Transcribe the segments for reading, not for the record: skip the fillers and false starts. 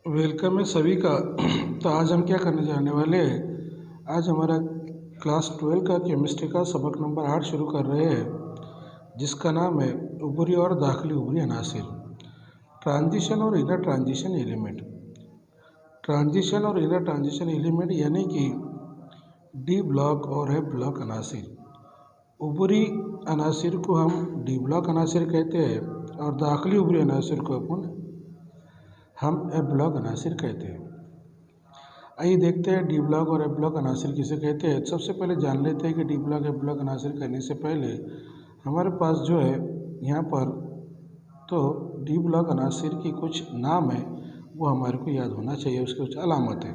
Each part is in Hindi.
वेलकम है सभी का। तो आज हम क्या करने जाने वाले हैं। आज हमारा क्लास 12 का केमिस्ट्री का सबक नंबर 8 शुरू कर रहे हैं, जिसका नाम है ऊपरी और दाखिली ऊपरी अनासिर, ट्रांजिशन और इनर ट्रांजिशन एलिमेंट। ट्रांजिशन और इनर ट्रांजिशन एलिमेंट यानी कि डी ब्लॉक और एफ ब्लॉक अनासिर। ऊपरी अनासिर को हम डी ब्लॉक अनासिर कहते हैं और दाखिली ऊपरी अनासिर को हम एफ ब्लॉक अनासिर कहते हैं। आइए देखते हैं डी ब्लॉक और एफ ब्लॉक अनासिर किसे कहते हैं। सबसे पहले जान लेते हैं कि डी ब्लॉक एफ ब्लॉक अनासिर कहने से पहले हमारे पास जो है यहाँ पर तो डी ब्लॉक अनासिर की कुछ नाम है, वो हमारे को याद होना चाहिए, उसकी कुछ अलामत है।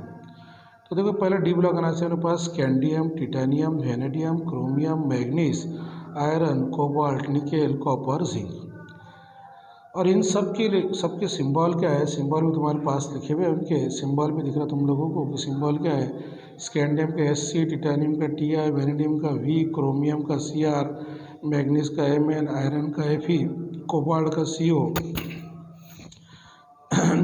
तो देखो, पहले डी ब्लॉक अनासिर मेरे पास scandium, titanium, vanadium, chromium, manganese, iron, cobalt, nickel, copper, zinc. और इन सबके सिंबल क्या है, सिंबल भी तुम्हारे पास लिखे हुए हैं। उनके सिंबल भी दिख रहा तुम लोगों को कि सिंबल क्या है। स्कैंडियम का SC, टिटेनियम का TI, वेनेडियम का V, क्रोमियम का CR, मैग्नीज का MN, आयरन का Fe, कोबाल्ट का CO,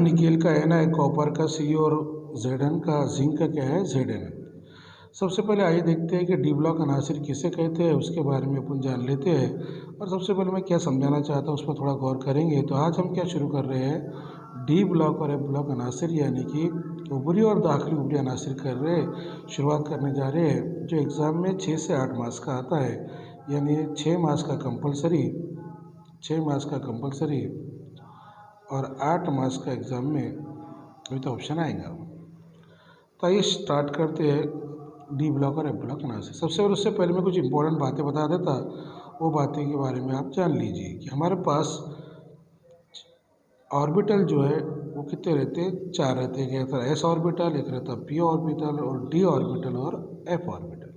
निकेल का Na, कॉपर का CO और Zn का जिंक का क्या है Zn। सबसे पहले आइए देखते हैं कि डी ब्लॉक अनासिर किसे कहते हैं, उसके बारे में अपन जान लेते हैं। और सबसे पहले मैं क्या समझाना चाहता हूँ उस पर थोड़ा गौर करेंगे। तो आज हम क्या शुरू कर रहे हैं, डी ब्लॉक और एफ ब्लॉक अनासिर यानी कि ऊपरी और दाखिली ऊपरी अनासिर कर रहे हैं, शुरुआत करने जा रहे हैं, जो एग्ज़ाम में 6 से 8 मार्क्स का आता है। यानी 6 मार्क्स का कंपलसरी, 6 मार्क्स का कंपलसरी और 8 मार्क्स का एग्ज़ाम में अभी तो ऑप्शन आएगा। तो आइए स्टार्ट करते हैं डी ब्लॉक और एफ ब्लॉक अनासिर। सबसे पहले उससे पहले मैं कुछ इंपॉर्टेंट बातें बता देता, वो बातें के बारे में आप जान लीजिए कि हमारे पास ऑर्बिटल जो है वो कितने रहते हैं, 4 रहते हैं। एक रहता है S ऑर्बिटल, एक रहता है P ऑर्बिटल और D ऑर्बिटल और F ऑर्बिटल।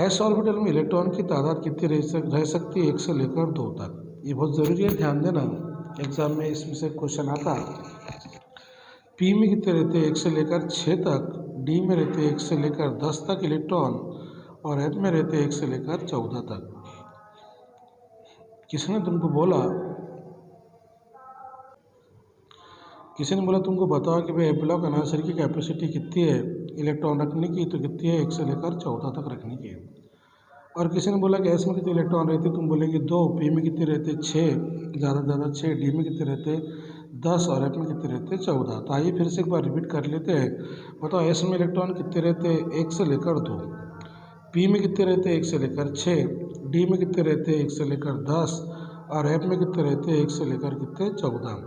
S ऑर्बिटल में इलेक्ट्रॉन की तादाद कितनी रह सकती है, 1 से लेकर 2 तक। ये बहुत ज़रूरी है, ध्यान देना, एग्जाम में इसमें से क्वेश्चन आता। P में कितने रहते हैं, 1 से लेकर 6 तक। D में रहते हैं 1 से लेकर 10 तक इलेक्ट्रॉन और F में रहते हैं 1 से लेकर 14 तक। किसने तुमको बोला तुमको बताओ कि भाई एफ ब्लॉक अनासिर की कैपेसिटी कितनी है इलेक्ट्रॉन रखने की, तो कितनी है, 1 से लेकर 14 तक रखने की है। और किसी ने बोला कि एस में कितने इलेक्ट्रॉन रहते, तुम बोलेंगे 2, पी में कितने रहते 6, ज़्यादा से ज़्यादा 6, डी में कितने रहते 10 और एफ में कितने रहते 14। तो आइए फिर से एक बार रिपीट कर लेते हैं। बताओ एस में इलेक्ट्रॉन कितने रहते 1 से लेकर 2, पी में कितने रहते 1 से लेकर 6, डी में कितने रहते 1 से लेकर 10 और एफ में कितने रहते 1 से लेकर कितने 14।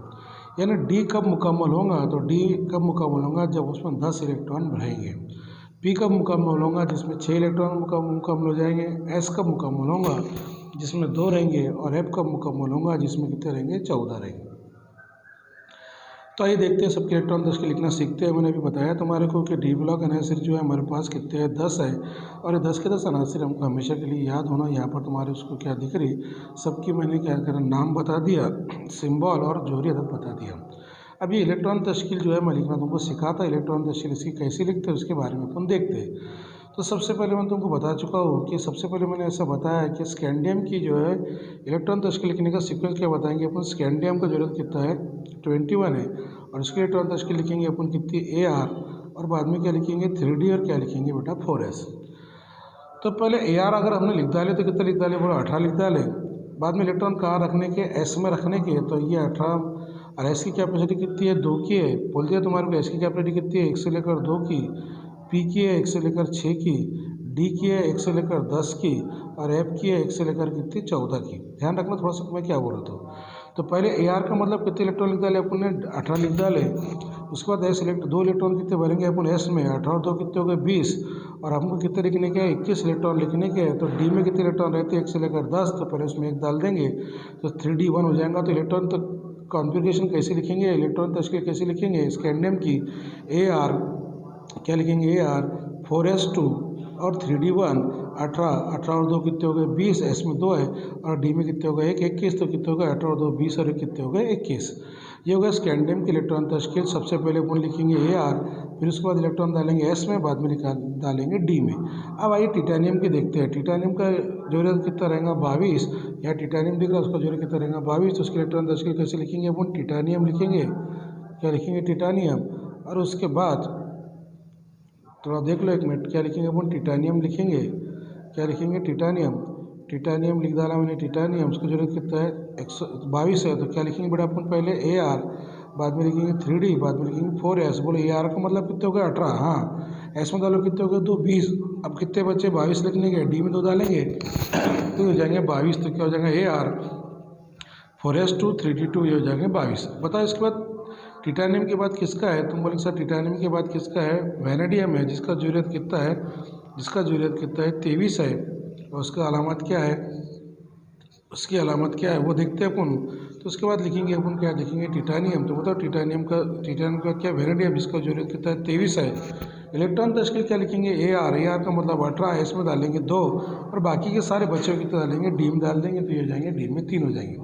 यानी डी कब मुकम्मल होगा, तो डी कब मुकम्मल होगा जब उसमें 10 इलेक्ट्रॉन रहेंगे। पी कब मुकम्मल होगा, जिसमें 6 इलेक्ट्रॉन मुकम्मल हो जाएंगे। एस कब मुकम्मल होगा, जिसमें 2 रहेंगे। और एफ कब मुकम्मल होगा, जिसमें कितने रहेंगे, 14 रहेंगे। तो आइए देखते हैं सबके इलेक्ट्रॉन 10 के लिखना सीखते हैं। मैंने अभी बताया तुम्हारे को कि डी ब्लॉक अनासिर जो है हमारे पास कितने हैं, 10 है। और ये 10 के 10 अनासिर हमको हमेशा के लिए याद होना। यहाँ पर तुम्हारे उसको क्या दिख रही, सबकी मैंने क्या करा, नाम बता दिया, सिंबल और जोहरी अदद बता दिया। अब ये इलेक्ट्रॉन तश्कील जो है मैं लिखना तुमको सिखाता, इलेक्ट्रॉन तश्कील इसकी कैसे लिखते हैं उसके बारे में अपन देखते हैं। तो सबसे पहले मैं तुमको बता चुका हूँ कि सबसे पहले मैंने ऐसा बताया कि स्कैंडियम की जो है इलेक्ट्रॉन तश्कील लिखने का सीक्वेंस क्या बताएंगे अपन। स्कैंडियम का जरूरत कितना है, 21 है, और इसकी इलेक्ट्रॉन तश्कील लिखेंगे अपन कितनी, AR, और बाद में क्या लिखेंगे 3D और क्या लिखेंगे बेटा 4S। तो पहले AR अगर हमने लिख डाले तो कितना लिख डाले, बोलो 18 लिख डाले। बाद में इलेक्ट्रॉन कहाँ रखने के, S में रखने के, तो ये 18। और एस की कैपेसिटी कितनी है, 2 की है। बोल दिया तुम्हारे को एस की कैपेसिटी कितनी है, 1 से लेकर 2 की। पी की है 1 से लेकर 6 की। डी की है 1 से लेकर 10 की। और एफ की है 1 से लेकर कितनी, 14 की। ध्यान रखना थोड़ा सा मैं क्या बोल रहा था। तो पहले AR का मतलब कितने इलेक्ट्रॉन लिख डाले अपन ने, 18 लिख डाले। उसके बाद एस 2 इलेक्ट्रॉन कितने भरेंगे अपन एस में, 18 और 2 कितने हो गए 20। और हमको कितने लिखने के हैं, 21 इलेक्ट्रॉन लिखने के हैं। तो डी में कितने इलेक्ट्रॉन रहते हैं, 1 से लेकर 10, तो पहले उसमें 1 डाल देंगे तो 3D1 हो जाएगा। तो इलेक्ट्रॉन तो कॉन्फ़िगरेशन कैसे लिखेंगे, इलेक्ट्रॉन तश्कील कैसे लिखेंगे, स्कैंडियम की AR क्या लिखेंगे, AR 4S2 और 3D1 18 और 2 कितने हो गए 20, एस में 2 है और डी में कितने हो गए 1, 21, तो कितने हो गए 18 और 2 20 और 1 कितने हो गए 21। ये हो गया स्कैंडियम की इलेक्ट्रॉन तश्कील। सबसे पहले अपन लिखेंगे AR, फिर उसके बाद इलेक्ट्रॉन डालेंगे एस में, बाद में डालेंगे डी में। अब आइए टिटेनियम की देखते हैं। टिटेनियम का जोड़ें कितना रहेगा 22, या टिटेनियम दिख रहा है उसका जोड़ें कितना रहेगा 22। तो उसकी इलेक्ट्रॉन तश्कील कैसे लिखेंगे अपन, टिटेनियम लिखेंगे क्या लिखेंगे टिटानियम। और उसके बाद थोड़ा देख लो एक मिनट, क्या लिखेंगे अपन टिटानियम लिखेंगे। क्या लिखेंगे टिटानियम। टिटानियम लिख डाला मैंने टिटानियम, उसकी जरूरत कितना है 122 है। तो क्या लिखेंगे बेटा अपन पहले ए आर, बाद में लिखेंगे 3D, बाद में लिखेंगे 4S। बोलो ए आर का मतलब कितने हो गए 18, हाँ एस में डालो कितने हो गए 2 20। अब कितने बच्चे 22 लिखने के, डी में 2 डालेंगे तो हो जाएंगे 22। तो क्या हो जाएगा ए आर 4S2 3D2, ये हो जाएंगे 22। बताओ इसके बाद टिटानियम के बाद किसका है, तुम बोलेंगे सर टिटानियम के बाद किसका है, वेनेडियम है, जिसका जरूरत कितना है, जिसका जरूरत कितना है 23 है। और उसका अलामत क्या है, उसकी अलामत क्या है वो देखते हैं अपन। तो उसके बाद लिखेंगे अपन, क्या लिखेंगे टिटानियम। तो बताओ टिटानियम का क्या वेनेडियम, जिसका जरूरत कितना है 23 है। इलेक्ट्रॉन तश्कील क्या लिखेंगे ए आर, ए आर का मतलब 18 है, इसमें डालेंगे 2 और बाकी के सारे बच्चों की कितने डालेंगे, डी में डाल देंगे तो ये हो जाएंगे डी में 3 हो जाएंगे।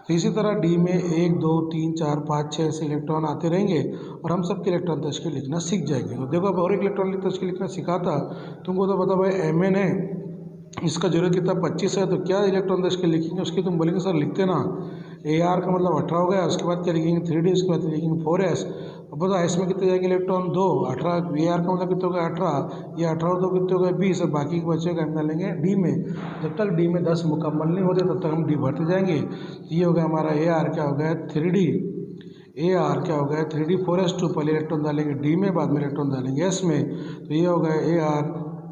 तो इसी तरह डी में 1 2 3 4 5 6 ऐसे इलेक्ट्रॉन आते रहेंगे और हम सबके इलेक्ट्रॉन तश्कील लिखना सीख जाएंगे। तो देखो अब और एक इलेक्ट्रॉन तश्कील लिखना सिखाता तुमको, तो बताओ भाई एम एन है, इसका जरूरत कितना 25 है। तो क्या इलेक्ट्रॉन तश्कील लिखेंगे उसकी, तुम बोलेंगे सर लिखते ना, ए आर का मतलब 18 हो गया, उसके बाद क्या लिखेंगे 3D, उसके बाद लिखेंगे 4S। अब बताओ एस में कितने जाएंगे इलेक्ट्रॉन 2, 18, ए आर का मतलब कितने हो गया 18, ये 18 और 2 कितने हो गए 20 और बाकी के बच्चे का हम डालेंगे डी में। जब तक डी में 10 मुकम्मल नहीं होते तब तक हम डी भरते जाएंगे। ये हो गया हमारा ए आर क्या हो गया 3D, ए आर क्या हो गया 3D 4S2, पहले इलेक्ट्रॉन डालेंगे डी में, बाद में इलेक्ट्रॉन डालेंगे एस में। तो ये हो गया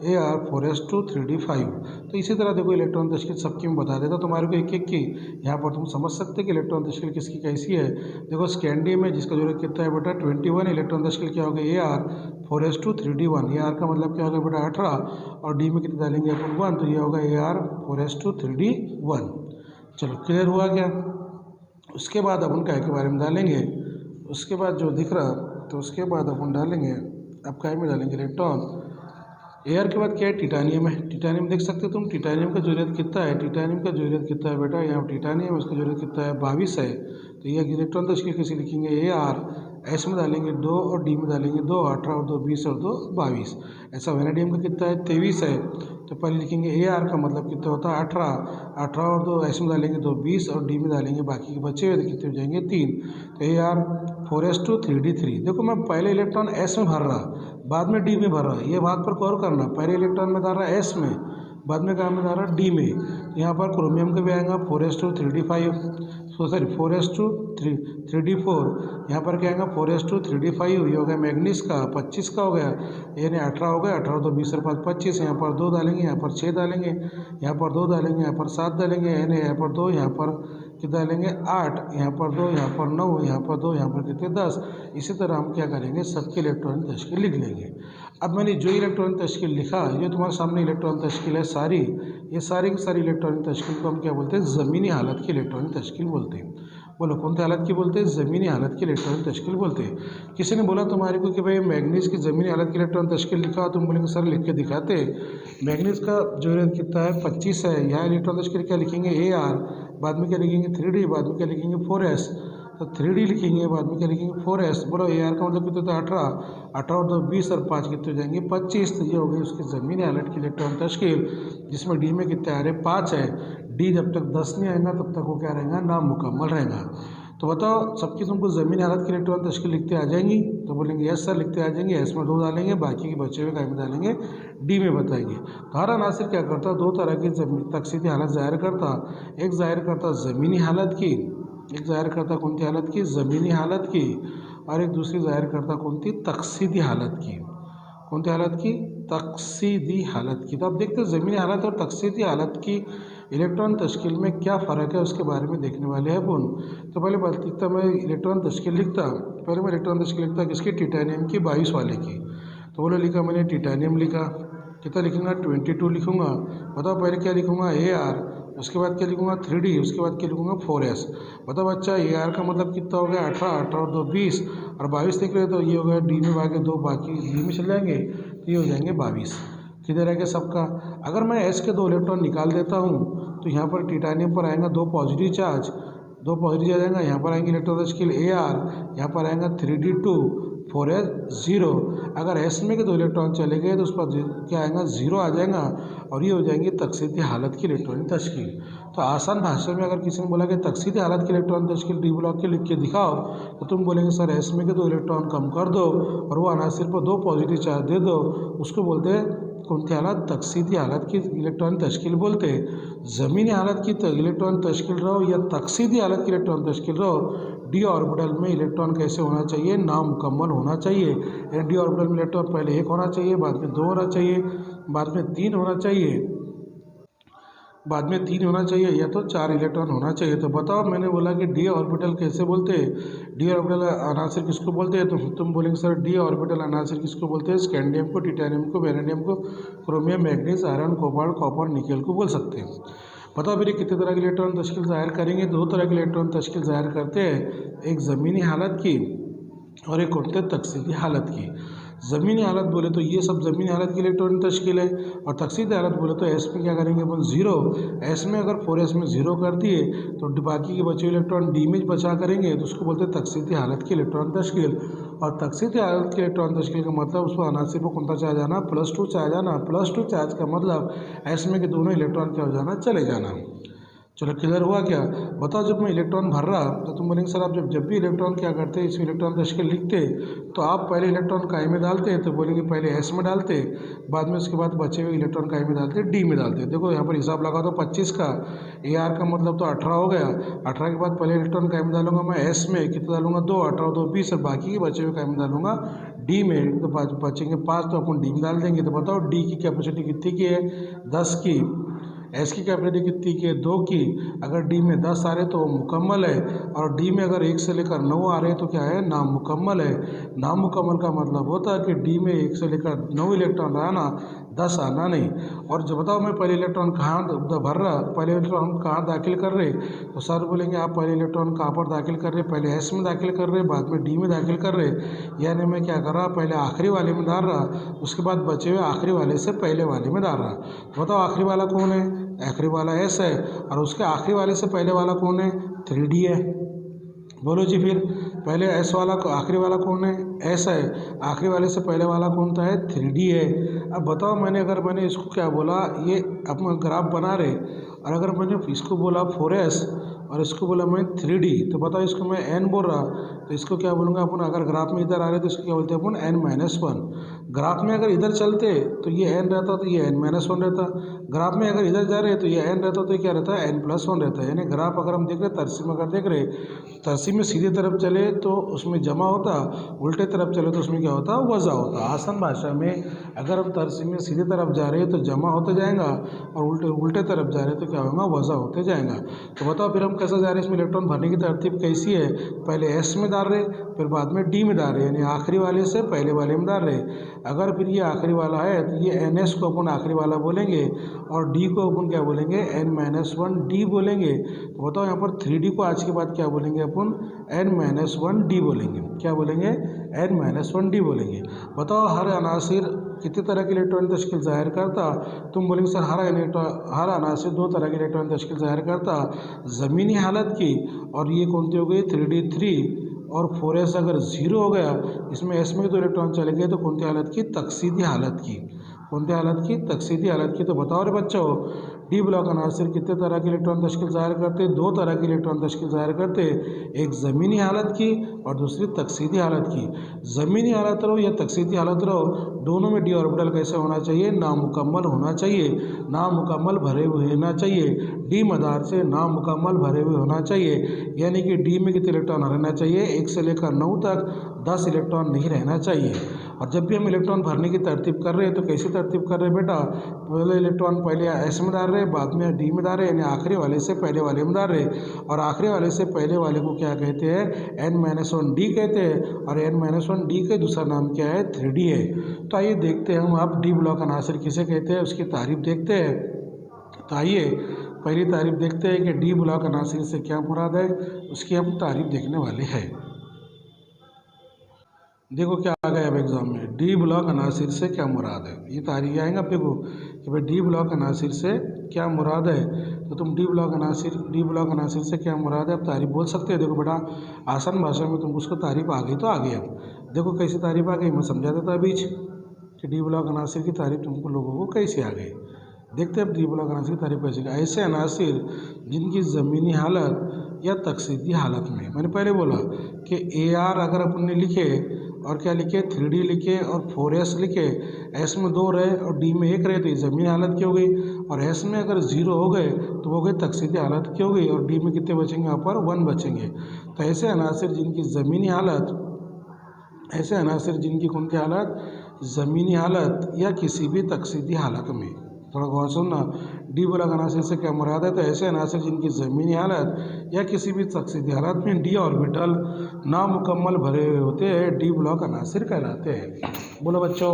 ए आर 4S2 3D 5। तो इसी तरह देखो इलेक्ट्रॉन तश्कील सबकी मैं बता देता तुम्हारे को एक एक की, यहाँ पर तुम समझ सकते कि इलेक्ट्रॉन तश्कील किसकी कैसी है। देखो स्कैंडियम में जिसका जरूरत कितना है बेटा 21, इलेक्ट्रॉन तश्कील क्या हो गया A R 4S2 3D 1। A R का मतलब क्या होगा बेटा 18 और डी में कितने डालेंगे अपन 1, तो ये होगा ए आर 4S2 3D 1। चलो क्लियर हुआ क्या। उसके बाद अपन काय के बारे में डालेंगे, उसके बाद जो दिख रहा, तो उसके बाद अपन डालेंगे, अब काय में डालेंगे इलेक्ट्रॉन। एयर के बाद क्या है टिटानियम है, टिटानियम देख सकते हो तुम, टिटानियम का जरूरत कितना है, टिटानियम का जरूरत कितना है बेटा, यहाँ टिटानियम उसका जरूरत कितना है 22 है। तो ये इलेक्ट्रॉन तश्कील कैसे लिखेंगे ए आर, एस में डालेंगे 2 और डी में डालेंगे 2, 18 और 2 20 और 2 22। ऐसा वेनेडियम का कितना है 23 है। तो पहले लिखेंगे ए आर का मतलब कितना होता है 18, 18 और 2 एस में डालेंगे 2 20 और डी में डालेंगे बाकी के बचे हुए कितने हो जाएंगे 3। तो ए आर 4S2 3D 3। देखो मैं पहले इलेक्ट्रॉन एस में भर रहा, बाद में डी में भर रहा, ये बात पर गौर करना, पहले इलेक्ट्रॉन में डाल रहा एस में, बाद में कहाँ में डाल रहा डी में। यहाँ पर क्रोमियम का भी आएगा 4S2 3D 5, sorry 4S2 3D 4। यहाँ पर क्या आएगा 4S2 3D 5, ये हो गया मैग्नीज का 25 का हो गया, यानी 18 हो गया, 18 तो 20 और 5 25। यहाँ पर 2 डालेंगे, यहाँ पर 6 डालेंगे, यहाँ पर 2 डालेंगे, यहाँ पर 7 डालेंगे, यानी यहाँ पर 2, यहाँ पर कितना डालेंगे 8, यहाँ पर 2, यहाँ पर 9, यहाँ पर 2, यहाँ पर कितने 10। इसी तरह हम क्या करेंगे सबके इलेक्ट्रॉन तश्कील लिख लेंगे। अब मैंने जो इलेक्ट्रॉन तश्कील लिखा, ये तुम्हारे सामने इलेक्ट्रॉन तश्कील है सारी, ये सारी की सारी इलेक्ट्रॉनिक तश्कील को हम क्या बोलते हैं, ज़मीनी हालत की इलेक्ट्रॉनिक तश्कील बोलते हैं। बोलो कौन सी हालत की बोलते हैं, ज़मीनी हालत की इलेक्ट्रॉनिक तश्कील बोलते हैं। किसी ने बोला तुम्हारे को कि भाई मैग्नीज की ज़मीनी हालत की इलेक्ट्रॉन तश्कील लिखा, तुम बोलेंगे सर लिख के दिखाते। मैग्नीज का जरूरत कितना है 25 है, यहाँ इलेक्ट्रॉन तश्कील क्या लिखेंगे ए आर, बाद में क्या लिखेंगे 3D, बाद में क्या लिखेंगे 4S। तो 3D लिखेंगे, बाद में क्या लिखेंगे 4S। बोलो ए आर का मतलब कितना होता है 18, 18 और 2 20 और 5 कितने हो जाएंगे 25। तो ये हो गई उसकी ज़मीनी हालत की इलेक्ट्रॉन तश्कील, जिसमें डी में कितने आ रहे 5 है। डी जब तक 10 नहीं आएगा तब तक वो क्या रहेगा नामुकम्मल रहेगा। तो बताओ सबकी तुमको ज़मीनी हालत की इलेक्ट्रॉन तश्कील लिखते आ जाएंगी, तो बोलेंगे यस सर लिखते आ जाएंगे, एस में 2 डालेंगे, बाकी के बचे हुए काय में डालेंगे डी में बताएंगे। धारा नासिर क्या करता, 2 तरह की तकसीदी हालत ज़ाहिर करता, एक ज़ाहिर करता ज़मीनी हालत की, एक ज़ाहिर करता कौन सी हालत की, ज़मीनी हालत की, और एक दूसरी ज़ाहिर करता कौन सी, तकसीदी हालत की। कौन सी हालत की, तकसीदी हालत की। तो अब देखते हैं ज़मीनी हालत और तकसीदी हालत की इलेक्ट्रॉन तश्कील में क्या फ़र्क है, उसके बारे में देखने वाले हैं अपन। तो पहले बात लिखता मैं इलेक्ट्रॉन तश्कील लिखता, पहले मैं इलेक्ट्रॉन तश्कील लिखता किसकी, टिटानियम की 22 वाले की। तो बोले लिखा मैंने टिटानियम लिखा, कितना लिखूँगा 22 लिखूँगा। बताओ पहले क्या लिखूँगा ए आर, उसके बाद क्या लिखूँगा 3D, उसके बाद क्या लिखूँगा 4S। बताओ बच्चा ए आर का मतलब कितना हो गया 18, 18 और 2 20 और 22 लिख रहे, तो ये हो गया डी में भागे 2, बाकी डी में चले जाएंगे, तो ये हो जाएंगे 22। किधर है सबका। अगर मैं एस के 2 इलेक्ट्रॉन निकाल देता हूँ तो यहाँ पर टिटानियम पर आएगा 2 पॉजिटिव चार्ज, 2 पॉजिटिव आ जाएगा, यहाँ पर आएंगे इलेक्ट्रॉन तश्कील AR, यहाँ पर आएगा 3D2 4s 0। अगर S में के 2 इलेक्ट्रॉन चले गए तो उस पर क्या आएगा 0 आ जाएगा और ये हो जाएंगी तकसीदी हालत की इलेक्ट्रॉनिक तश्कील। तो आसान भाषा में अगर किसी ने बोला कि तकसीदी हालत की इलेक्ट्रॉन तश्कील डी ब्लॉक के लिख के दिखाओ तो तुम बोलेंगे सर S में के 2 इलेक्ट्रॉन कम कर दो और वो अनासिर पर 2 पॉजिटिव चार्ज दे दो। उसको बोलते हैं कौन सी हालत? तकसीदी हालत की इलेक्ट्रॉनिक तश्कील बोलते हैं। ज़मीनी हालत की इलेक्ट्रॉनिक तश्कील रहो या तकसीदी हालत की इलेक्ट्रॉनिक तश्कील रहो, डी ऑर्बिटल में इलेक्ट्रॉन कैसे होना चाहिए? नामुकम्मल होना चाहिए। यानी डी ऑर्बिटल में इलेक्ट्रॉन पहले 1 होना चाहिए, बाद में 2 होना चाहिए, बाद में 3 होना चाहिए, बाद में 3 होना चाहिए या तो 4 इलेक्ट्रॉन होना चाहिए। तो बताओ, मैंने बोला कि डी ऑर्बिटल कैसे बोलते हैं? डी ऑर्बिटल अनासिर किसको बोलते हैं? तो तुम बोलेंगे सर डी ऑर्बिटल अनासिर किसको बोलते हैं? स्कैंडियम को, टिटेनियम को, वेनेडियम को, chromium, manganese, iron, cobalt, copper, nickel को बोल सकते हैं। बताओ फिर कितने तरह के इलेक्ट्रॉन तश्कील ज़ाहिर करेंगे? 2 तरह के इलेक्ट्रॉन तश्कील ज़ाहिर करते हैं, एक ज़मीनी हालत की और एक होते हैं तकसीदी हालत की। ज़मीनी हालत बोले तो ये सब ज़मीनी हालत की इलेक्ट्रॉनिक तश्कील है और तकसीदी हालत बोले तो एस में क्या करेंगे अपन 0। एस में अगर 4s में 0 कर दिए तो बाकी के बचे इलेक्ट्रॉन डी में बचा करेंगे तो उसको बोलते हैं तकसीदी हालत की इलेक्ट्रॉन तश्कील। और तकसीदी हालत की इलेक्ट्रॉन तश्कील का मतलब उसको अनासिर पर कौन सा चार्ज आना? +2 चार्ज आना। +2 चार्ज का मतलब एस में के दोनों इलेक्ट्रॉन क्या हो जाना? चले जाना। चलो क्लियर हुआ क्या? बताओ, जब मैं इलेक्ट्रॉन भर रहा तो तुम बोलेंगे सर आप जब भी इलेक्ट्रॉन क्या करते हैं, इसमें इलेक्ट्रॉन तश्कील लिखते तो आप पहले इलेक्ट्रॉन काय में डालते हैं? तो बोलेंगे पहले एस में डालते, बाद में उसके बाद बचे हुए इलेक्ट्रॉन काय में डालते, डी में डालते। देखो यहाँ पर हिसाब लगा दो 25 का, AR का मतलब तो 18 हो गया। 18 के बाद पहले इलेक्ट्रॉन काय में डालूंगा मैं एस में, कितना डालूंगा 2, 18 2 20 और बाकी के बचे हुए काय में डालूंगा डी में। तो बचेंगे 5 तो अपन डी में डाल देंगे। तो बताओ डी की कैपेसिटी कितनी की है? 10 की। एस की कैपेसिटी कितनी की है? 2 की। अगर डी में 10 आ रहे तो वो मुकम्मल है और डी में अगर 1 से लेकर 9 आ रहे तो क्या है? नामुकम्मल है। नामुकम्मल का मतलब होता है कि डी में 1 से लेकर 9 इलेक्ट्रॉन आना, 10 आना नहीं। और जब बताओ मैं पहले इलेक्ट्रॉन कहाँ भर रहा, पहले इलेक्ट्रॉन हम कहाँ दाखिल कर रहे? तो सर बोलेंगे आप पहले इलेक्ट्रॉन कहाँ पर दाखिल कर रहे? पहले एस में दाखिल कर रहे, बाद में डी में दाखिल कर रहे। यानी मैं क्या कर रहा? पहले आखिरी वाले में डाल रहा, उसके बाद बचे हुए आखिरी वाले से पहले वाले में डाल रहा। बताओ आखिरी वाला कौन है? आखिरी वाला एस है और उसके आखिरी वाले से पहले वाला कौन है? 3D है। बोलो जी फिर पहले एस वाला आखिरी वाला कौन है? एस है। आखिरी वाले से पहले वाला कौन सा है? 3D है। अब बताओ मैंने इसको क्या बोला? ये अपन ग्राफ बना रहे और अगर मैंने इसको बोला 4s और इसको बोला मैं 3D, तो बताओ इसको मैं n बोल रहा तो इसको क्या बोलूँगा अपन? अगर ग्राफ में इधर आ रहे तो इसको क्या बोलते हैं अपन? n-1। ग्राफ में अगर इधर चलते तो ये n रहता तो ये n-1 रहता। ग्राफ में अगर इधर जा रहे तो ये n रहता तो ये क्या रहता है? n+1 रहता है। यानी ग्राफ अगर हम देख रहे तरसीम अगर देख रहे, तरसीम में सीधे तरफ चले तो उसमें जमा होता, उल्टे तरफ चले तो उसमें क्या होता? वज़ा होता। आसान भाषा में अगर हम तरसीम में सीधे तरफ जा रहे हैं तो जमा होते जाएगा और उल्टे तरफ जा रहे हैं तो क्या होगा? वज़ा होते जाएगा। तो बताओ फिर हम कैसे जा रहे हैं? इसमें इलेक्ट्रॉन भरने की तरतीब कैसी है? पहले एस में डाल रहे, फिर बाद में डी में डाल रहे, यानी आखिरी वाले से पहले वाले में डाल रहे। अगर फिर ये आखिरी वाला है तो ये NS को अपन आखिरी वाला बोलेंगे और D को अपन क्या बोलेंगे? n-1D बोलेंगे। तो बताओ यहाँ पर 3D को आज के बाद क्या बोलेंगे अपन? n-1D बोलेंगे। क्या बोलेंगे? n-1D बोलेंगे। बताओ हर अनासिर कितने तरह की इलेक्ट्रॉनिक तश्कील ज़ाहिर करता? तुम बोलेंगे सर हर अनासिर 2 तरह की इलेक्ट्रॉनिक तश्कील ज़ाहिर करता, ज़मीनी हालत की और ये कौन सी हो गई? 3D3 और 4s अगर 0 हो गया, इसमें एस में 2 इलेक्ट्रॉन चले गए तो कौन सी हालत की? तकसीदी हालत की। कौन सी हालत की? तकसीदी हालत की। तो बताओ रे बच्चों, डी ब्लॉक अनासिर कितने तरह की इलेक्ट्रॉन तश्कील ज़ाहिर करते हैं? 2 तरह की इलेक्ट्रॉन तश्कील ज़ाहिर करते हैं, एक ज़मीनी हालत की और दूसरी तकसीदी हालत की। ज़मीनी हालत रहो या तकसीदी हालत रहो, दोनों में डी ऑर्बिटल कैसे होना चाहिए? नामुकम्मल होना चाहिए, नामुकम्मल भरे हुए होना चाहिए। डी मदार से नामुकम्मल भरे हुए होना चाहिए, यानी कि डी में कितने इलेक्ट्रॉन रहना चाहिए? 1 से लेकर 9 तक 10 इलेक्ट्रॉन नहीं रहना चाहिए। और जब भी हम इलेक्ट्रॉन भरने की तरतीब कर रहे हैं तो कैसी तरतीब कर रहे हैं बेटा? पहले इलेक्ट्रॉन पहले एस में डाल रहे, बाद में डी में डाल रहे, यानी आखिरी वाले से पहले वाले में डाल रहे। और आखिरी वाले से पहले वाले को क्या कहते हैं? n-1D कहते हैं और n-1D का दूसरा नाम क्या है? 3D है। तो आइए देखते हैं हम आप डी ब्लॉक अनासिर किसे कहते हैं, उसकी तारीफ देखते हैं। तो आइए पहली तारीफ देखते हैं कि डी ब्लॉक अनासिर से क्या मुराद है, उसकी हम तारीफ देखने वाले हैं। देखो क्या आ गया अब एग्जाम में, डी ब्लॉक अनासिर से क्या मुराद है। ये तारीख आएगा आप देखो कि भाई डी ब्लॉक अनासिर से क्या मुराद है। तो तुम डी ब्लॉक अनासिर से क्या मुराद है, अब तारीफ बोल सकते हो। देखो बेटा आसान भाषा में तुमको उसको तारीफ आ गई तो आ गई। अब देखो कैसी तारीफ आ गई, मैं समझा देता बीच कि डी ब्लॉक अनासिर की तारीफ तुमको लोगों को कैसे आ गई। देखते हैं अब डी ब्लॉक अनासिर की तारीफ कैसे। ऐसे अनासिर जिनकी ज़मीनी हालत या तकसीदी हालत में, मैंने पहले बोला कि ए आर अगर अपन ने लिखे और क्या लिखे 3D लिखे और 4S लिखे, एस में 2 रहे और डी में 1 रहे तो ये ज़मीनी हालत की हो गई, और एस में अगर 0 हो गए तो वो हो गए तकसीदी हालत की हो गई, और डी में कितने बचेंगे, यहाँ पर 1 बचेंगे। तो ऐसे अनासिर जिनकी ज़मीनी हालत, ऐसे अनासिर जिनकी कौन की हालत, ज़मीनी हालत या किसी भी तकसीदी हालत में, थोड़ा गौर सुनना, डी ब्लॉक अनासिर से क्या मुराद है। तो ऐसे अनासिर जिनकी ज़मीनी हालत या किसी भी तकसीदी हालत में डी ऑर्बिटल नामुकम्मल भरे हुए होते हैं, डी ब्लॉक अनासिर कहलाते हैं। बोलो बच्चों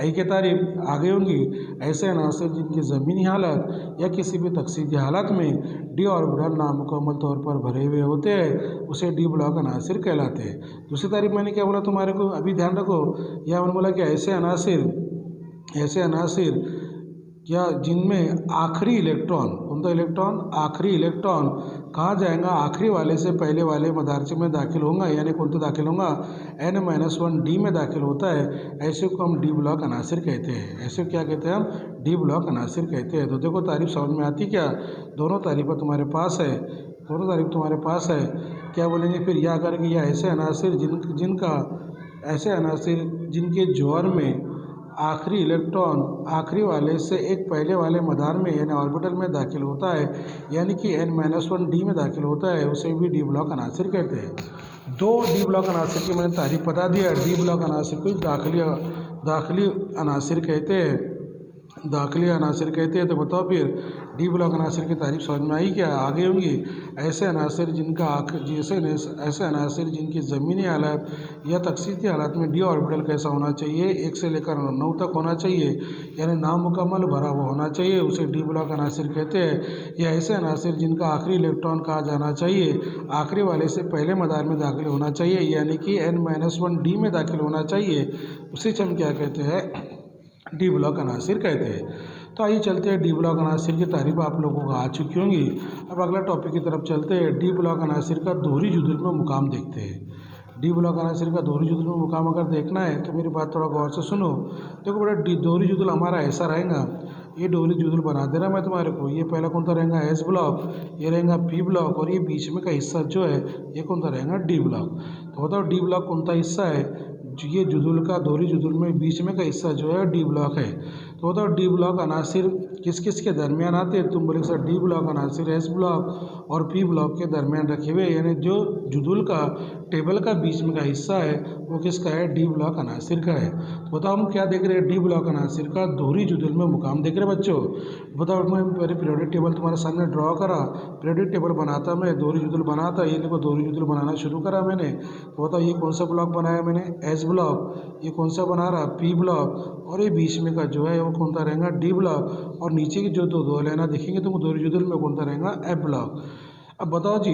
आई की तारीफ आगे होंगी। ऐसे अनासिर जिनकी ज़मीनी हालत या किसी भी तकसीदी हालत में डी ऑर्बिटल नामुकम्मल तौर पर भरे हुए होते हैं, उसे डी ब्लॉक अनासिर कहलाते हैं। दूसरी तारीफ मैंने क्या बोला तुम्हारे को, अभी ध्यान रखो। यह मैंने बोला कि ऐसे अनासिर या जिनमें आखिरी इलेक्ट्रॉन, उनका इलेक्ट्रॉन आखिरी इलेक्ट्रॉन कहाँ जाएगा, आखिरी वाले से पहले वाले मदारचे में दाखिल होगा, यानी कौन तो दाखिल होगा N-1 डी में दाखिल होता है, ऐसे को हम डी ब्लॉक अनासिर कहते हैं। ऐसे क्या कहते हैं हम, डी ब्लॉक अनासिर कहते हैं। तो देखो तारीफ समझ में आती क्या, दोनों तारीफें तुम्हारे पास है, दोनों तारीफ तुम्हारे पास है। क्या बोलेंगे फिर, यह करेंगे या ऐसे अनासिर ऐसे अनासिर जिनके जौहर में आखिरी इलेक्ट्रॉन आखिरी वाले से एक पहले वाले मदार में यानी ऑर्बिटल में दाखिल होता है, यानी कि N-1 डी में दाखिल होता है, उसे भी डी ब्लॉक अनासिर कहते हैं। दो डी ब्लॉक अनासिर की मैंने तारीफ बता दिया। डी ब्लॉक अनासिर को दाखिली अनासिर कहते हैं, दाखिली अनासिर कहते हैं। तो बताओ फिर डी ब्लॉक अनासिर की तारीफ समझ में आई क्या, आगे होंगी। ऐसे अनासिर जिनकी ज़मीनी हालत या तकसीदी हालत में डी ऑर्बिटल कैसा होना चाहिए, 1 से लेकर 9 तक होना चाहिए, यानी नामुकम्मल भरा हुआ होना चाहिए, उसे डी ब्लॉक अनासिर कहते हैं। या ऐसे अनासिर जिनका आखिरी इलेक्ट्रॉन कहा जाना चाहिए, आखिरी वाले से पहले मदार में दाखिल होना चाहिए, यानी कि N-1 डी में दाखिल होना चाहिए, उसे हम क्या कहते हैं, डी ब्लॉक अनासिर कहते हैं। तो आइए चलते हैं, डी ब्लॉक अनासिर की तारीफ आप लोगों को आ चुकी होंगी। अब अगला टॉपिक की तरफ चलते हैं। डी ब्लॉक अनासिर का दोहरी जुदुल में मुकाम देखते हैं। डी ब्लॉक अनासिर का दोहरी जुदुल में मुकाम अगर देखना है तो मेरी बात थोड़ा गौर से सुनो। देखो बेटा दोहरी जुदुल हमारा ऐसा रहेगा, ये दोहरी जुदुल बना दे रहा मैं तुम्हारे को। ये पहला कौन सा रहेगा, एस ब्लॉक, ये रहेगा पी ब्लॉक, और ये बीच में का हिस्सा जो है ये कौन सा रहेगा, डी ब्लॉक। तो बताओ डी ब्लॉक कौन सा हिस्सा है, ये जुदुल का दोहरी जुदुल में बीच में का हिस्सा जो है डी ब्लॉक है। तो बताओ डी ब्लॉक अनासिर किस किस के दरमियान आते हैं, तुम बोले सर डी ब्लॉक अनासिर एस ब्लॉक और पी ब्लॉक के दरमियान रखे हुए, यानी जो जुदुल का टेबल का बीच में का हिस्सा है वो किसका है, डी ब्लॉक अनासिर का है। तो बताओ हम क्या देख रहे हैं, डी ब्लॉक अनासिर का दोहरी जुदुल में मुकाम देख रहे हैं बच्चों। बताओ मैं मेरे पीरियोडिक टेबल तुम्हारे सामने ड्रॉ करा, पीरियोडिक टेबल बनाता मैं, दोहरी जुदुल बनाता, ये देखो दोहरी जुदुल बनाना शुरू करा मैंने। तो बताओ ये कौन सा ब्लॉक बनाया मैंने, एस ब्लॉक, ये कौन सा बना रहा, पी ब्लॉक, और ये बीच में का जो है वो कौन सा रहेगा, डी ब्लॉक, और नीचे की जो दो लाइना दिखेंगे तुमको दोहरी जुदुल में कौन सा रहेगा, एफ ब्लॉक। अब बताओ जी,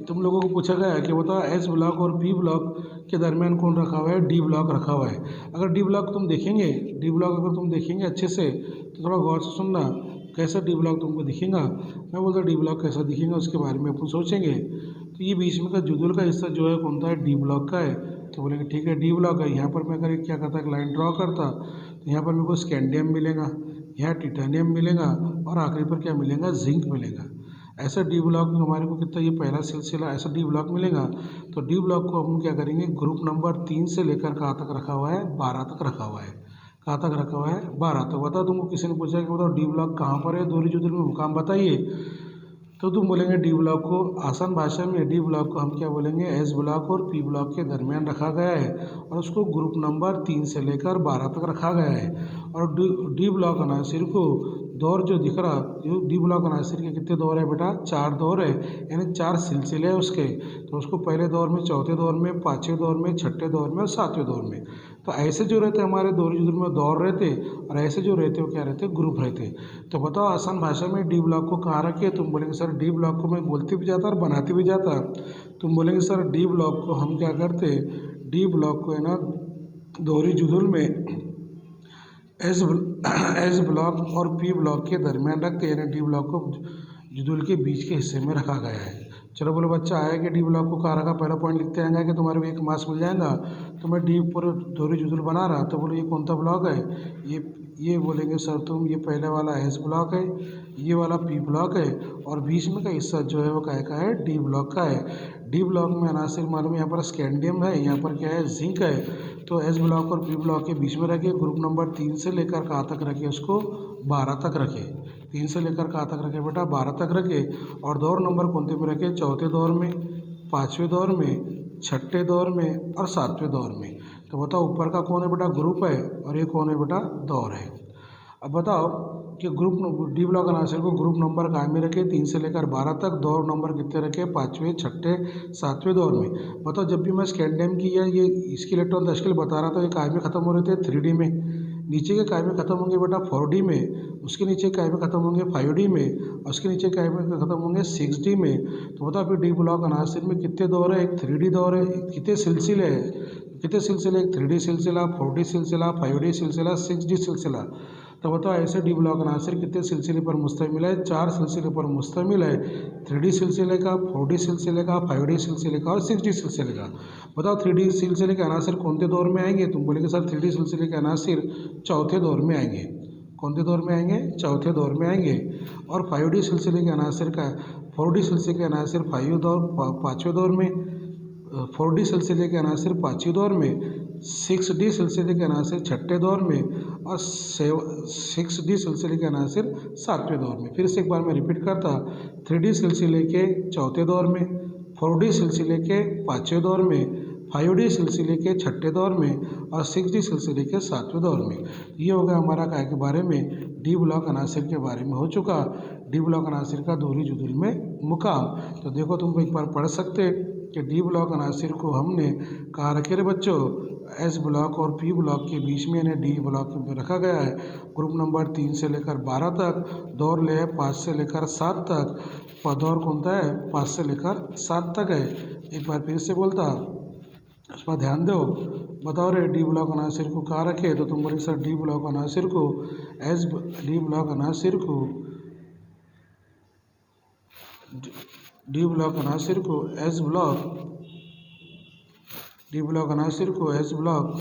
तुम लोगों को पूछा गया है कि बताओ एस ब्लॉक और पी ब्लॉक के दरमियान कौन रखा हुआ है, डी ब्लॉक रखा हुआ है। अगर डी ब्लॉक तुम देखेंगे, डी ब्लॉक अगर तुम देखेंगे अच्छे से तो थोड़ा गौर से सुनना कैसा डी ब्लॉक तुमको दिखेगा। मैं बोलता डी ब्लॉक कैसा दिखेगा उसके बारे में अपन सोचेंगे। तो ये बीच में का जुदुल का हिस्सा जो है कौन सा है, डी ब्लॉक का है। तो बोलेंगे ठीक है डी ब्लॉक है। यहाँ पर मैं अगर क्या करता, एक लाइन ड्रॉ करता तो यहाँ पर मेरे को स्कैंडियम मिलेगा, यहाँ टिटेनियम मिलेगा, और आखिरी पर क्या मिलेगा, जिंक मिलेगा। ऐसा डी ब्लॉक में हमारे को कितना, ये पहला सिलसिला ऐसा डी ब्लॉक मिलेगा। तो डी ब्लॉक को हम क्या करेंगे, ग्रुप नंबर 3 से लेकर कहाँ तक रखा हुआ है, 12 तक रखा हुआ है। कहाँ तक रखा हुआ है, 12। तो बताओ तुमको किसी ने पूछा कि बताओ डी ब्लॉक कहाँ पर है दोहरी जुदुल में मुकाम बताइए, तो तुम बोलेंगे डी ब्लॉक को, आसान भाषा में डी ब्लॉक को हम क्या बोलेंगे, एस ब्लॉक और पी ब्लॉक के दरमियान रखा गया है, और उसको ग्रुप नंबर 3 से लेकर 12 तक रखा गया है। और डी ब्लॉक अनासिर को दौर जो दिख रहा, जो डी ब्लॉक अनासिर के कितने दौर है बेटा, 4 दौर है, यानी 4 सिलसिले हैं उसके। तो उसको पहले दौर में, चौथे दौर में, 5वें दौर में, 6ठे दौर में और 7वें दौर में। तो ऐसे जो रहते हमारे दोहरी जुदुल में दौर रहते, और ऐसे जो रहते वो क्या रहते, ग्रुप रहते। तो बताओ आसान भाषा में डी ब्लॉक को कहाँ रखे, तुम बोलेंगे सर डी ब्लॉक को मैं बोलते भी जाता और बनाते भी जाता। तुम बोलेंगे सर डी ब्लॉक को हम क्या करते, डी ब्लॉक को है ना दोहरी जुदुल में एस ब्लॉक और पी ब्लॉक के दरमियान रख के यानी डी ब्लॉक को जुदुल के बीच के हिस्से में रखा गया है। चलो बोलो बच्चा आया कि डी ब्लॉक को कहाँ रखा, पहला पॉइंट लिखते आएंगे कि तुम्हारे को एक मास मिल जाएगा। तो मैं डी ऊपर दोहरी जुदुल बना रहा, तो बोलो ये कौन सा ब्लॉक है, ये बोलेंगे सर तुम ये पहले वाला एस ब्लॉक है, ये वाला पी ब्लॉक है और बीच में का हिस्सा जो है वो काय का है, डी ब्लॉक का है। डी ब्लॉक में अनासिर मालूम है, यहाँ पर स्कैंडियम है, यहाँ पर क्या है, जिंक है। तो एस ब्लॉक और पी ब्लॉक के बीच में रखे, ग्रुप नंबर 3 से लेकर कहाँ तक रखे, उसको 12 तक रखे। 3 से लेकर कहाँ तक रखे बेटा, 12 तक रखे। और दौर नंबर कौन से में रखे, चौथे दौर में, पाँचवें दौर में, छठे दौर में और सातवें दौर में। तो बताओ ऊपर का कौन है बेटा, ग्रुप है, और ये कौन है बेटा, दौर है। अब बताओ कि ग्रुप डी ब्लॉक अनासिर को ग्रुप नंबर कहाँ में रखे, 3 से लेकर 12 तक। दौर नंबर कितने रखे, पाँचवें, छठे, सातवें दौर में। बताओ जब भी मैं स्कैंडियम की या ये इसकी इलेक्ट्रॉन तश्कील बता रहा था, ये काय में खत्म हो रहे थे, 3D में। नीचे के काय में खत्म होंगे बेटा 4D में, उसके नीचे काय में खत्म होंगे 5D में, और उसके नीचे काय में खत्म होंगे 6D में। तो बताओ फिर डी ब्लॉक अनासिर में कितने दौर है, एक 3D दौर है, कितने सिलसिले हैं, कितने सिलसिले, एक 3D सिलसिला, 4D सिलसिला, 5D सिलसिला, 6D सिलसिला। तो बताओ ऐसे डी ब्लॉक अनासिर कितने सिलसिले पर मुश्तमिल है, 4 सिलसिले पर मुश्तमिल है। 3D सिलसिले का, 4D सिलसिले का, 5D सिलसिले का और 6D सिलसिले का। बताओ 3D सिलसिले के अनासिर कौन से दौर में आएंगे, तुम बोलेंगे सर 3D सिलसिले के अनासिर चौथे दौर में आएंगे। कौन से दौर में आएंगे, चौथे दौर में आएंगे। और 5D सिलसिले के अनासिर का, 4D सिलसिले के अनासिर पाँचवें दौर में, 4D सिलसिले के अनासिर पाँचवें दौर में, 6D सिलसिले के अनासिर छठे दौर में और 6D सिलसिले के अनासिर सातवें दौर में। फिर से एक बार मैं रिपीट करता, 3D सिलसिले के चौथे दौर में, 4D सिलसिले के पाँचवें दौर में, 5D सिलसिले के छठे दौर में और 6D सिलसिले के सातवें दौर में। ये हो गया हमारा काय के बारे में, डी ब्लॉक अनासिर के बारे में हो चुका, डी ब्लॉक अनासिर का दोहरी जुदुल में मुकाम। तो देखो तुम एक बार पढ़ सकते कि डी ब्लॉक अनासिर को हमने कहाँ रखे रे बच्चों, एस ब्लॉक और पी ब्लॉक के बीच में यानी डी ब्लॉक में रखा गया है। ग्रुप नंबर 3 से लेकर 12 तक, दौर ले है 5 से लेकर 7 तक। दौर कौन सा है, 5 से लेकर 7 तक है। एक बार फिर से बोलता, उस पर ध्यान दो। बताओ रे डी ब्लॉक अनासिर को कहाँ रखे, तो तुम बोले सर डी ब्लॉक अनासिर को डी ब्लॉक अनासिर को डी ब्लॉक अनासिर को एस ब्लॉक, डी ब्लॉक अनासिर को एस ब्लॉक,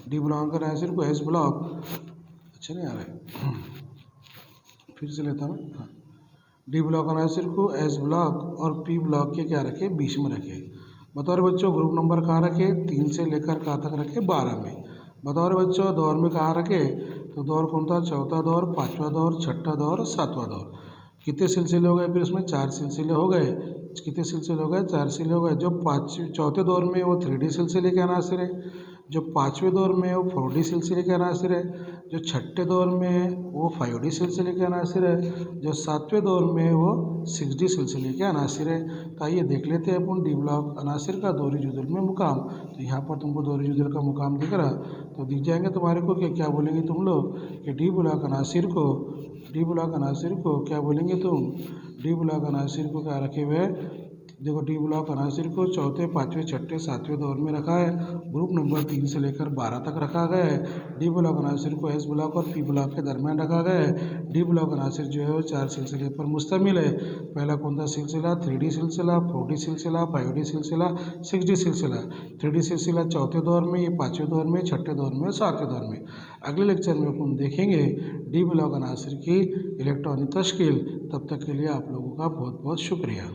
डी ब्लॉक अनासिर को एस ब्लॉक, अच्छा नहीं आ रहा है, फिर से लेता हूँ। हाँ, डी ब्लॉक अनासिर को एस ब्लॉक और पी ब्लॉक के क्या रखे, बीच में रखे। बताओ बच्चों ग्रुप नंबर कहाँ रखे, 3 से लेकर कहाँ तक रखे, 12 में। बताओ बच्चों दौर में कहाँ रखे, तो दौर कौन था, चौथा दौर, पाँचवा दौर, छठा दौर और सातवां दौर। कितने सिलसिले हो गए, फिर उसमें 4 सिलसिले हो गए। कितने सिलसिले हो गए, 4 सिलसिले हो गए। जो चौथे दौर में वो 3D सिलसिले के अनासिर है, जो पाँचवें दौर में वो 4D सिलसिले के अनासिर है, जो छठे दौर में वो 5D सिलसिले के अनासिर है, जो सातवें दौर में वो 6D सिलसिले के अनासिर है। तो आइए देख लेते हैं अपन डी ब्लॉक अनासिर का दोहरी जुदुल में मुकाम। तो यहाँ पर तुमको दोहरी जुदुल का मुकाम दिख रहा, तो दिख जाएंगे तुम्हारे को कि क्या बोलेंगे तुम लोग कि डी ब्लॉक अनासिर को क्या बोलेंगे तुम, डी ब्लॉक अनासिर को क्या रखे हुए हैं। देखो डी ब्लॉक अनासिर को चौथे, पाँचवें, छठे, सातवें दौर में रखा है। ग्रुप नंबर 3 से लेकर 12 तक रखा गया है। डी ब्लॉक अनासिर को एस ब्लॉक और पी ब्लॉक के दरमियान रखा गया है। डी ब्लॉक अनासिर जो है वो 4 सिलसिले पर मुश्तमिल है। पहला कौन सा सिलसिला, 3D सिलसिला, 4D सिलसिला, 5D सिलसिला, 6D सिलसिला। 3D सिलसिला चौथे दौर में, ये पाँचवें दौर में, छठे दौर में, सातवें दौर में। अगले लेक्चर में अपन देखेंगे डी ब्लॉक अनासिर की इलेक्ट्रॉनिक तश्कील। तब तक के लिए आप लोगों का बहुत बहुत शुक्रिया।